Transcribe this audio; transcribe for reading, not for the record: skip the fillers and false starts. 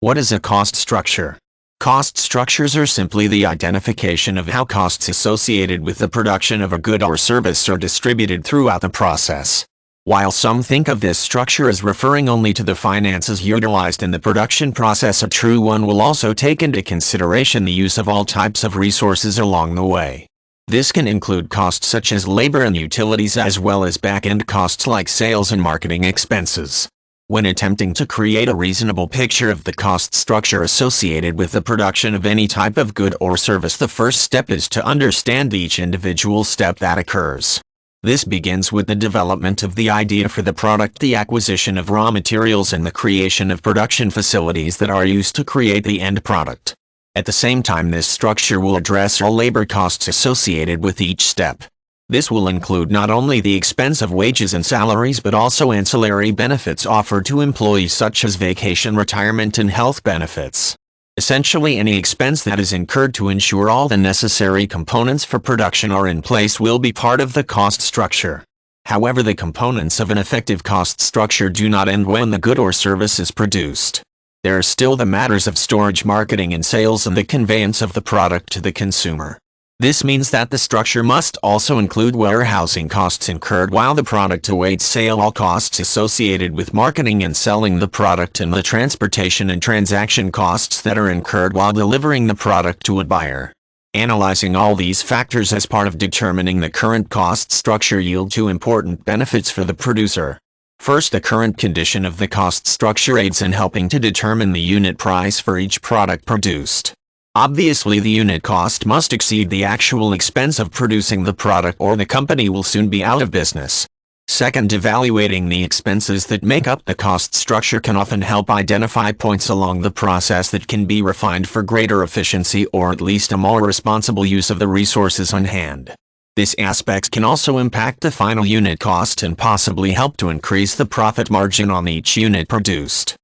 What is a cost structure? Cost structures are simply the identification of how costs associated with the production of a good or service are distributed throughout the process. While some think of this structure as referring only to the finances utilized in the production process, a true one will also take into consideration the use of all types of resources along the way. This can include costs such as labor and utilities, as well as back-end costs like sales and marketing expenses. When attempting to create a reasonable picture of the cost structure associated with the production of any type of good or service, the first step is to understand each individual step that occurs. This begins with the development of the idea for the product, the acquisition of raw materials, and the creation of production facilities that are used to create the end product. At the same time, this structure will address all labor costs associated with each step. This will include not only the expense of wages and salaries, but also ancillary benefits offered to employees such as vacation, retirement, and health benefits. Essentially, any expense that is incurred to ensure all the necessary components for production are in place will be part of the cost structure. However, the components of an effective cost structure do not end when the good or service is produced. There are still the matters of storage, marketing, and sales, and the conveyance of the product to the consumer. This means that the structure must also include warehousing costs incurred while the product awaits sale, all costs associated with marketing and selling the product, and the transportation and transaction costs that are incurred while delivering the product to a buyer. Analyzing all these factors as part of determining the current cost structure yield two important benefits for the producer. First, the current condition of the cost structure aids in helping to determine the unit price for each product produced. Obviously, the unit cost must exceed the actual expense of producing the product, or the company will soon be out of business. Second, evaluating the expenses that make up the cost structure can often help identify points along the process that can be refined for greater efficiency, or at least a more responsible use of the resources on hand. This aspect can also impact the final unit cost and possibly help to increase the profit margin on each unit produced.